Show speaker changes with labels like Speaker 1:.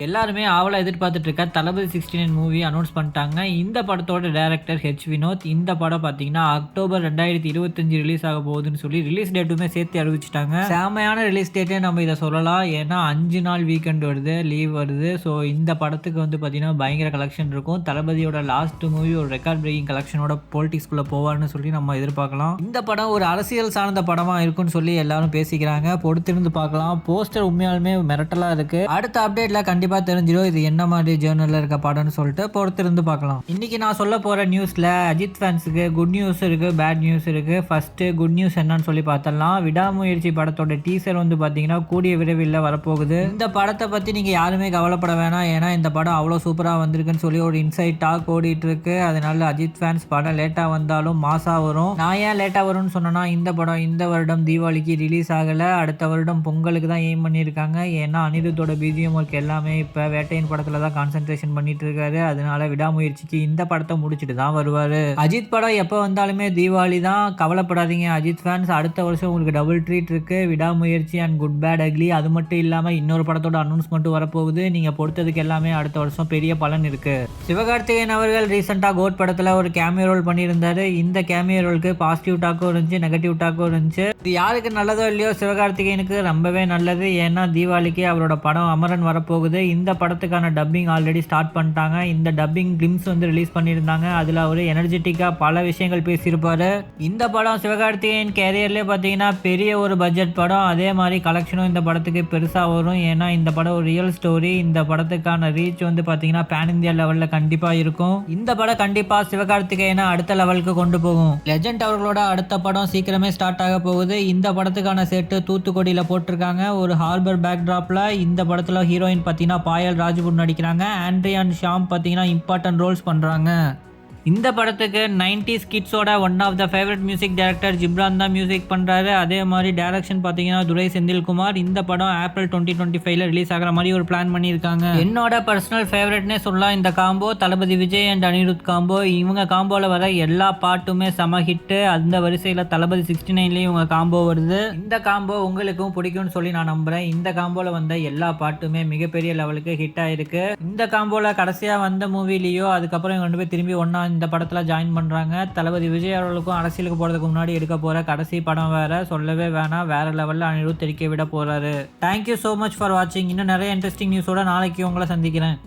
Speaker 1: எல்லாருமே ஆவலா எதிர்பார்த்துட்டு இருக்க தளபதி 69 மூவி அனௌன்ஸ் பண்ணிட்டாங்க. இந்த படத்தோட டைரக்டர் வினோத். இந்த படம் பார்த்தீங்கன்னா அக்டோபர் 2025 ரிலீஸ் ஆக போகுதுன்னு சொல்லி ரிலீஸ் டேட்டுமே சேர்த்து அறிவிச்சிட்டாங்க. செமையான ரிலீஸ் டேட்டே நம்ம இதை சொல்லலாம். ஏன்னா 5 நாள் வீக்கெண்ட் வருது, லீவ் வருது. ஸோ இந்த படத்துக்கு வந்து பார்த்தீங்கன்னா பயங்கர கலெக்ஷன் இருக்கும். தளபதியோட லாஸ்ட் மூவி ஒரு ரெக்கார்ட் பிரேக்கிங் கலெக்ஷனோட பொலிட்டிக்ஸ்குள்ளே போவார்னு சொல்லி நம்ம எதிர்பார்க்கலாம். இந்த படம் ஒரு அரசியல் சார்ந்த படமாக இருக்குன்னு சொல்லி எல்லாரும் பேசிக்கிறாங்க. பொறுத்திருந்து பார்க்கலாம். போஸ்டர் உண்மையாலுமே மிரட்டலாக இருக்கு. அடுத்த அப்டேட்ல கண்டிப்பாக தெரிஞ்சிடும் இது என்ன மாதிரி ஜேர்னல்ல இருக்க படம்னு சொல்லிட்டு பொறுத்திருந்து பார்க்கலாம். இன்னைக்கு நான் சொல்ல போற நியூஸ்ல அஜித் ஃபேன்ஸுக்கு குட் நியூஸ் இருக்கு, பேட் நியூஸ் இருக்கு. ஃபர்ஸ்ட் குட் நியூஸ் என்னன்னு சொல்லி பார்த்தலாம். விடாமுயற்சி படத்தோட டீசர் வந்து பாத்தீங்கன்னா கூடிய விரைவில் வரப்போகுது. இந்த படத்தை பத்தி நீங்க யாருமே கவலைப்பட வேணாம். ஏன்னா இந்த படம் அவ்வளோ சூப்பரா வந்திருக்குன்னு சொல்லி ஒரு இன்சைட் டாக் ஓடிட்டு இருக்கு. அதனால அஜித் ஃபேன்ஸ் படம் லேட்டா வந்தாலும் மாசா வரும். நான் ஏன் லேட்டா வரும்னு சொன்னா, இந்த படம் இந்த வருடம் தீபாவளிக்கு ரிலீஸ் ஆகல, அடுத்த வருடம் பொங்கலுக்கு தான் எய்ம் பண்ணியிருக்காங்க. ஏன்னா அனிருத்தோட பிஜிஎம் ஒர்க் எல்லாமே இப்போ வேட்டையின் படத்துல தான் கான்சென்ட்ரேஷன் பண்ணிட்டு இருக்காரு. அதனால விடாமுயற்சிக்கு இந்த படத்தை முடிச்சுட்டு தான் வருவாரு. அஜித் படம் எப்போ வந்தாலுமே தீபாவளி தான், கவலைப்படாதீங்க அஜித் ஃபேன்ஸ். அடுத்த வருஷம் உங்களுக்கு டபுள் ட்ரீட் இருக்கு. விடாமுயற்சி அண்ட் குட் பேட் அக்லி. அது மட்டும் இல்லாம இன்னொரு படத்தோட அனௌன்ஸ்மெண்ட் வரப்போகுது. நீங்க பொறுத்ததுக்கு எல்லாமே அடுத்த வருஷம் பெரிய பலன் இருக்கு. சிவகார்த்திகேயன் அவர்கள் ரீசெண்டா கோட் படத்துல ஒரு கேமியோ ரோல் பண்ணியிருந்தாரு. இந்த கேமியோ ரோலுக்கு பாசிட்டிவ் டாக்கும் இருந்துச்சு, நெகட்டிவ் டாக்கும் இருந்துச்சு. இது யாருக்கு நல்லதோ இல்லையோ சிவகார்த்திகேயனுக்கு ரொம்பவே நல்லது. ஏன்னா தீபாவளிக்கு அவரோட படம் அமரன் வரப்போகுது. இந்த படத்துக்கான டப்பிங் ஆல்ரெடி ஸ்டார்ட் பண்ணிட்டாங்க. இந்த டப்பிங் கிளிம்ஸ் வந்து ரிலீஸ் பண்ணியிருந்தாங்க. அதில் அவர் எனர்ஜெட்டிக்காக பல விஷயங்கள் பேசியிருப்பாரு. இந்த படம் சிவகார்த்திகேயன் கேரியர்லேயே பார்த்தீங்கன்னா பெரிய ஒரு பட்ஜெட் படம். அதே மாதிரி கலெக்ஷனும் இந்த படத்துக்கு பெருசாக வரும். ஏன்னா இந்த படம் ஒரு ரியல் ஸ்டோரி. இந்த படத்துக்கான ரீச் வந்து பார்த்தீங்கன்னா பேன் இந்தியா லெவலில் கண்டிப்பாக இருக்கும். இந்த படம் கண்டிப்பாக சிவகார்த்திகேயனை அடுத்த லெவலுக்கு கொண்டு போகும். லெஜண்ட் அவர்களோட அடுத்த படம் சீக்கிரமே ஸ்டார்ட் ஆக போகுது. இந்த படத்துக்கான செட்டு தூத்துக்குடியில் போட்டிருக்காங்க. ஒரு ஹார்பர் பேக்ட்ராப்ல இந்த படத்தில் ஹீரோயின் பார்த்தீங்கன்னா பாயல் ராஜ்புட் நடிக்கிறாங்க. ஆண்ட்ரியான் ஷாம் பார்த்தீங்கன்னா இம்பார்ட்டன்ட் ரோல்ஸ் பண்ணுறாங்க. இந்த படத்துக்கு 90s கிட்ஸோட one of the favourite music director Ghibran தான் மியூசிக் பண்ணுறாரு. அதே மாதிரி டைரக்ஷன் பார்த்தீங்கன்னா துரை செந்தில்குமார். இந்த படம் ஏப்ரல் 2025 ரிலீஸ் ஆகிற மாதிரி ஒரு பிளான் பண்ணியிருக்காங்க. என்னோட பர்சனல் ஃபேவரட்னே சொல்லலாம் இந்த combo. Thalapathy Vijay and Anirudh combo. இவங்க காம்போவில் வர எல்லா பாட்டுமே செம ஹிட்டு. அந்த வரிசையில் தளபதி 69லேயும் இவங்க காம்போ வருது. இந்த காம்போ உங்களுக்கும் பிடிக்கும்னு சொல்லி நான் நம்புகிறேன். இந்த காம்போவில் வந்த எல்லா பாட்டுமே மிகப்பெரிய லெவலுக்கு ஹிட் ஆயிருக்கு. இந்த காம்போவில் கடைசியாக வந்த மூவிலேயோ அதுக்கப்புறம் இவங்க ரெண்டு பேர் திரும்பி ஒன்றா இந்த படத்தில் ஜாயின் பண்ணுறாங்க. தளபதி விஜய் அவர்களுக்கும் அரசியலுக்கு போகிறதுக்கு முன்னாடி எடுக்க போகிற கடைசி படம் வேற, சொல்லவே வேணாம். வேற லெவலில் அனிருத் தெரிவிக்க விட போகிறாரு. தேங்க்யூ ஸோ மச் ஃபார் வாட்சிங். இன்னும் நிறைய இன்ட்ரெஸ்டிங் நியூஸோட நாளைக்கு உங்களை சந்திக்கிறேன்.